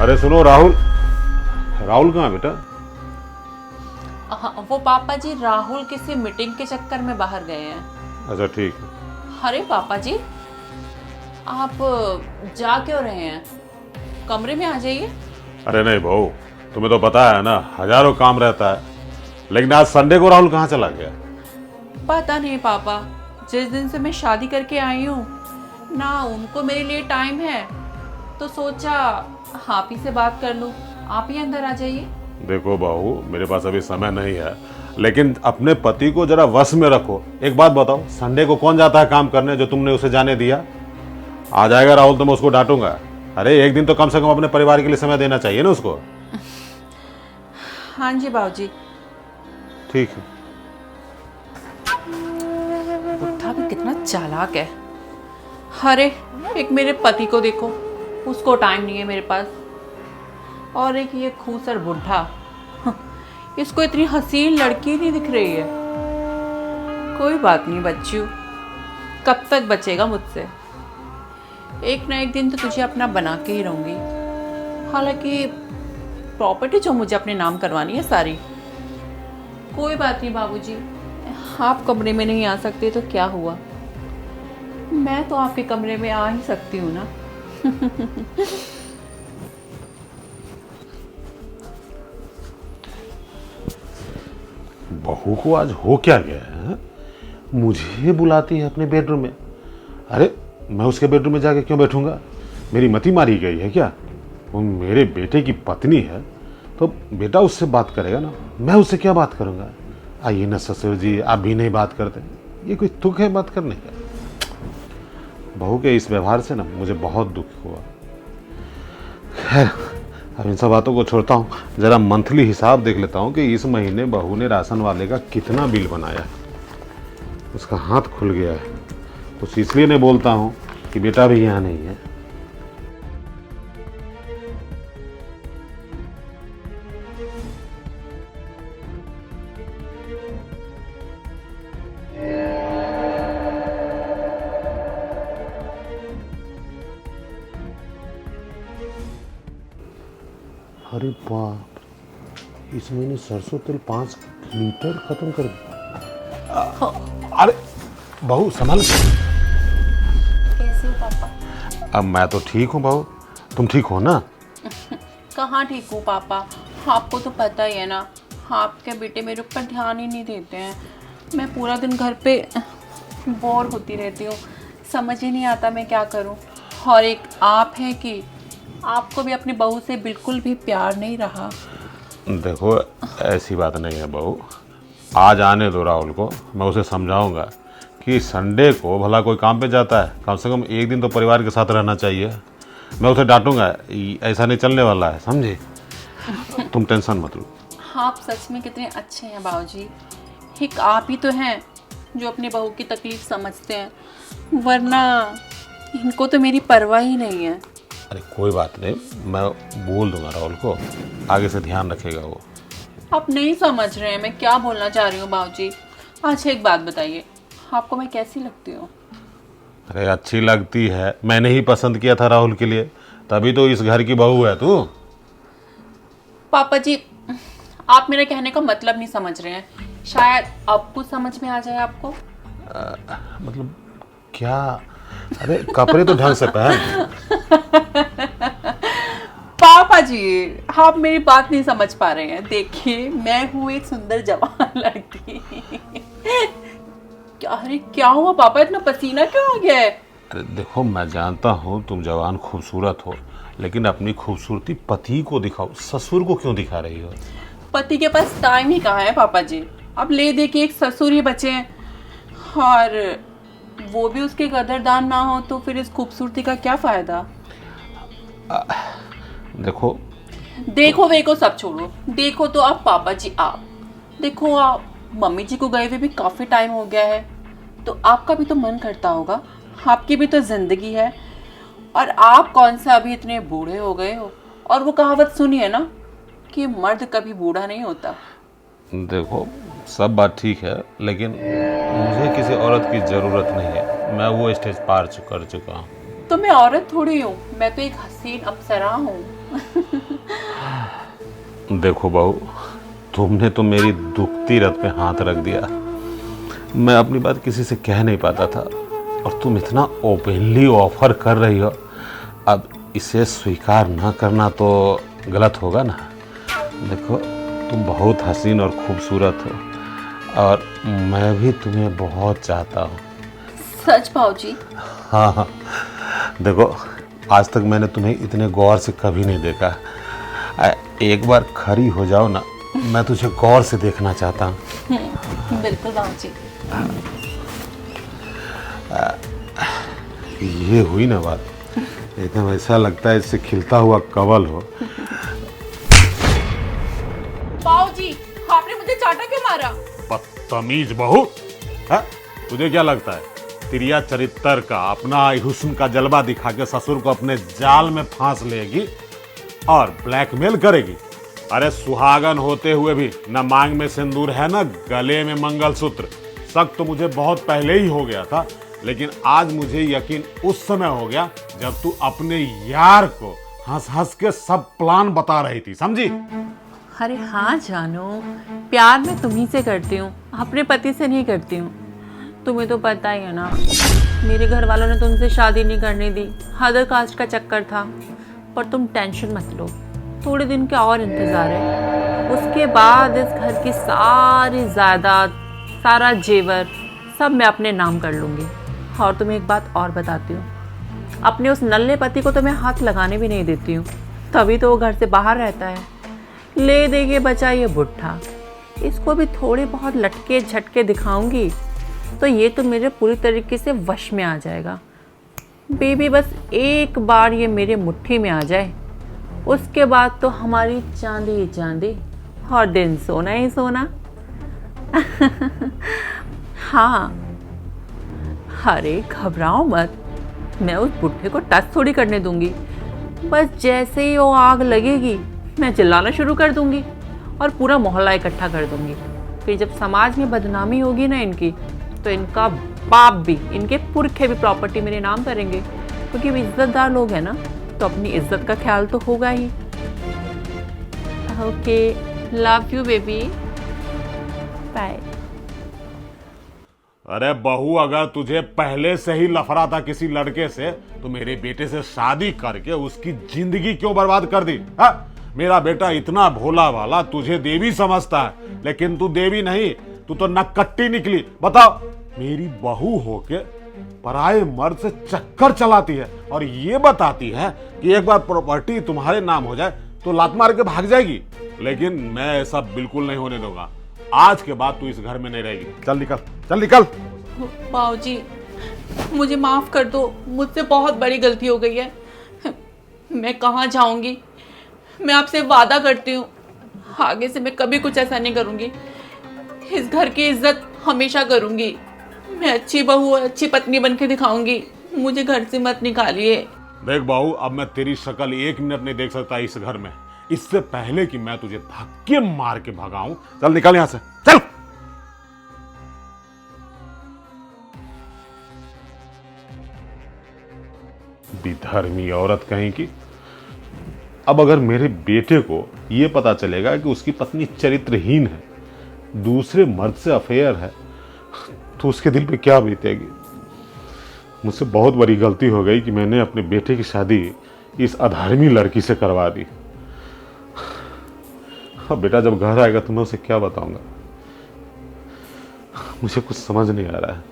अरे सुनो राहुल, राहुल कहाँ है बेटा? हाँ, वो पापा जी राहुल किसी मीटिंग के चक्कर में बाहर गए हैं। अच्छा ठीक है। अरे पापा जी, आप जा क्यों रहे हैं? कमरे में आ जाइए। अरे नहीं बहू, तुम्हें तो पता है ना हजारों काम रहता है, लेकिन आज संडे को राहुल कहाँ चला गया? पता नहीं पापा, जिस दिन से मैं शादी करके आई हूँ ना उनको मेरे लिए टाइम है, तो सोचा आप ही से बात कर लूँ। आप ही अंदर आ जाइए। देखो बहू, मेरे पास अभी समय नहीं है, लेकिन अपने पति को जरा वश में रखो। एक बात बताओ, संडे को कौन जाता है काम करने जो तुमने उसे जाने दिया? आ जाएगा राहुल तो मैं उसको डांटूंगा। अरे एक दिन तो कम से कम अपने परिवार के लिए समय देना चाहिए ना उसको। हाँ जी बाबूजी। ठीक है। बुढ़ा भी कितना चालाक है। अरे एक मेरे पति को देखो, उसको टाइम नहीं है मेरे पास, और एक ये खूसर बुढ़ा, इसको इतनी हसीन लड़की नहीं दिख रही है। कोई बात नहीं बच्चू, कब तक बचेगा मुझसे? एक ना एक दिन तो तुझे अपना बना के ही रहूंगी। हालांकि प्रॉपर्टी जो मुझे अपने नाम करवानी है सारी। कोई बात नहीं बाबूजी, आप कमरे में नहीं आ सकते तो क्या हुआ, मैं तो आपके कमरे में आ ही सकती हूँ ना। बहू को आज हो क्या गया है? मुझे बुलाती है अपने बेडरूम में। अरे मैं उसके बेडरूम में जाके क्यों बैठूंगा? मेरी मति मारी गई है क्या? वो मेरे बेटे की पत्नी है तो बेटा उससे बात करेगा ना, मैं उससे क्या बात करूंगा? आइए ना ससुर जी, आप भी नहीं बात करते। ये कोई तुक है बात करने का? बहू के इस व्यवहार से ना मुझे बहुत दुख हुआ। खैर अब इन सब बातों को छोड़ता हूँ, जरा मंथली हिसाब देख लेता हूँ कि इस महीने बहू ने राशन वाले का कितना बिल बनाया। उसका हाथ खुल गया है। कुछ इसलिए नहीं बोलता हूँ कि बेटा भी यहाँ नहीं है। अरे बाप, इस महीने सरसों तेल 5 लीटर खत्म कर दिया। अरे बहू संभाल। कैसे हो पापा? अब मैं तो ठीक हूँ बहू, तुम ठीक हो ना? कहाँ ठीक हूँ पापा, आपको तो पता ही है ना, आपके बेटे मेरे ऊपर ध्यान ही नहीं देते हैं। मैं पूरा दिन घर पे बोर होती रहती हूँ, समझ ही नहीं आता मैं क्या करूँ। और एक आप हैं कि आपको भी अपनी बहू से बिल्कुल भी प्यार नहीं रहा। देखो ऐसी बात नहीं है बहू, आज आने दो राहुल को, मैं उसे समझाऊंगा कि संडे को भला कोई काम पे जाता है, कम से कम एक दिन तो परिवार के साथ रहना चाहिए। मैं उसे डांटूंगा, ऐसा नहीं चलने वाला है, समझे? तुम टेंशन मत लो। आप सच में कितने अच्छे हैं बाबूजी। एक आप ही तो हैं जो अपनी बहू की तकलीफ समझते हैं, वरना इनको तो मेरी परवाह ही नहीं है। अरे कोई बात नहीं, मैं बोल दूंगा राहुल को, आगे से ध्यान रखेगा वो। आप नहीं समझ रहे हैं मैं क्या बोलना चाह रही हूँ बाबूजी। अच्छा एक बात बताइए, आपको मैं कैसी लगती हूँ? अरे अच्छी लगती है, मैंने ही पसंद किया था राहुल के लिए, तभी तो इस घर की बहू है तू। पापा जी, आप मेरे कहने का मतलब नहीं समझ रहे हैं, शायद अब कुछ समझ में आ जाए आपको। मतलब क्या? अरे कपड़े तो ढंग से पहन। पापा जी, आप मेरी बात नहीं समझ पा रहे हैं। देखिए मैं हूँ एक सुंदर जवान लड़की। क्या, अरे क्या हुआ पापा, इतना पसीना क्यों आ गया है? अरे देखो मैं जानता हूँ तुम जवान खूबसूरत हो, लेकिन अपनी खूबसूरती पति को दिखाओ, ससुर को क्यों दिखा रही हो? पति के पास टाइम ही कहाँ है पापा जी, अब ले दे के एक ससुर ही बचे हैं, और वो भी उसके कदरदान ना हो तो फिर इस खूबसूरती का क्या फायदा? देखो देखो सब छोड़ो, देखो तो आप पापा जी, आप देखो, आप मम्मी जी को गए हुए भी काफी टाइम हो गया है, तो आपका भी तो मन करता होगा, आपकी भी तो जिंदगी है, और आप कौन सा अभी इतने बूढ़े हो गए हो। और वो कहावत सुनी है ना कि मर्द कभी बूढ़ा नहीं होता। देखो सब बात ठीक है, लेकिन मुझे किसी औरत की ज़रूरत नहीं है, मैं वो स्टेज पार कर चुका हूँ। तो मैं औरत थोड़ी हूँ, मैं तो एक हसीन अप्सरा हूँ। देखो बहू, तुमने तो मेरी दुखती रत पे हाथ रख दिया। मैं अपनी बात किसी से कह नहीं पाता था और तुम इतना ओपनली ऑफर कर रही हो। अब इसे स्वीकार ना करना तो गलत होगा ना। देखो, तुम बहुत हसीन और खूबसूरत हो और मैं भी तुम्हें बहुत चाहता हूँ। सच भाऊजी? हाँ हाँ, देखो आज तक मैंने तुम्हें इतने गौर से कभी नहीं देखा। एक बार खड़ी हो जाओ ना, मैं तुझे गौर से देखना चाहता हूँ। बिल्कुल भाऊजी। ये हुई ना बात, एकदम ऐसा लगता है इससे खिलता हुआ कमल हो। भाऊजी, आपने मुझे चाटा क्यों मारा? बदतमीज बहू, है? तुझे क्या लगता है तिरिया चरित्र का अपना हुस्न का जलवा दिखा के ससुर को अपने जाल में फांस लेगी और ब्लैकमेल करेगी? अरे सुहागन होते हुए भी न मांग में सिंदूर है न गले में मंगलसूत्र। शक तो मुझे बहुत पहले ही हो गया था, लेकिन आज मुझे यकीन उस समय हो गया जब तू अपने यार को हंस हंस के सब प्लान बता रही थी, समझी? अरे हाँ जानो, प्यार मैं तुम्ही से करती हूँ, अपने पति से नहीं करती हूँ। तुम्हें तो पता ही है ना, मेरे घर वालों ने तुमसे शादी नहीं करने दी, अदर कास्ट का चक्कर था। पर तुम टेंशन मत लो, थोड़े दिन का और इंतज़ार है। उसके बाद इस घर की सारी जायदाद, सारा जेवर सब मैं अपने नाम कर लूँगी। और तुम्हें एक बात और बताती हूँ, अपने उस नल्ले पति को तो मैं हाथ लगाने भी नहीं देती हूँ, तभी तो वो घर से बाहर रहता है। ले दे के बचा ये बुढ़ा, इसको भी थोड़े बहुत लटके झटके दिखाऊंगी तो ये तो मेरे पूरी तरीके से वश में आ जाएगा। बेबी बस एक बार ये मेरे मुट्ठी में आ जाए, उसके बाद तो हमारी चांदी ही चांदी और दिन सोना ही सोना। हाँ, अरे घबराओ मत, मैं उस बुढ़े को टच थोड़ी करने दूंगी। बस जैसे ही वो आग लगेगी मैं चिल्लाना शुरू कर दूंगी और पूरा मोहल्ला इकट्ठा कर दूंगी। फिर जब समाज में बदनामी होगी ना इनकी, तो इनका बाप भी, इनके पुरखे भी प्रॉपर्टी मेरे नाम करेंगे, क्योंकि वे इज्जतदार लोग हैं ना, तो अपनी इज्जत का ख्याल तो होगा ही। Okay, love you baby, bye. अरे बहू, अगर तुझे पहले से ही लफड़ा था किसी लड़के से तो मेरे बेटे से शादी करके उसकी जिंदगी क्यों बर्बाद कर दी? हा? मेरा बेटा इतना भोला वाला तुझे देवी समझता है, लेकिन तू देवी नहीं, तू तो नक्कट्टी निकली। बताओ, मेरी बहू होके पराये मर्द से चक्कर चलाती है और ये बताती है कि एक बार प्रॉपर्टी तुम्हारे नाम हो जाए तो लात मार के भाग जाएगी। लेकिन मैं ऐसा बिल्कुल नहीं होने दूंगा। आज के बाद तू इस घर में नहीं रहेगी। चल निकल, चल निकल। बाबूजी, मुझे माफ कर दो, मुझसे बहुत बड़ी गलती हो गई है। मैं कहाँ जाऊंगी? मैं आपसे वादा करती हूँ, आगे से मैं कभी कुछ ऐसा नहीं करूंगी। इस घर की इज्जत हमेशा करूंगी। मैं अच्छी बहू और अच्छी पत्नी बन के दिखाऊंगी। मुझे घर से मत निकालिए। देख बहू, अब मैं तेरी शक्ल एक मिनट नहीं देख सकता इस घर में, इससे पहले कि मैं तुझे धक्के मार के भगाऊं। चल निकल यहां से, चल। विधर्मी औरत कहीं की। अब अगर मेरे बेटे को यह पता चलेगा कि उसकी पत्नी चरित्रहीन है, दूसरे मर्द से अफेयर है, तो उसके दिल पे क्या बीतेगी। मुझसे बहुत बड़ी गलती हो गई कि मैंने अपने बेटे की शादी इस अधर्मी लड़की से करवा दी। अब बेटा जब घर आएगा तो मैं उसे क्या बताऊंगा, मुझे कुछ समझ नहीं आ रहा है।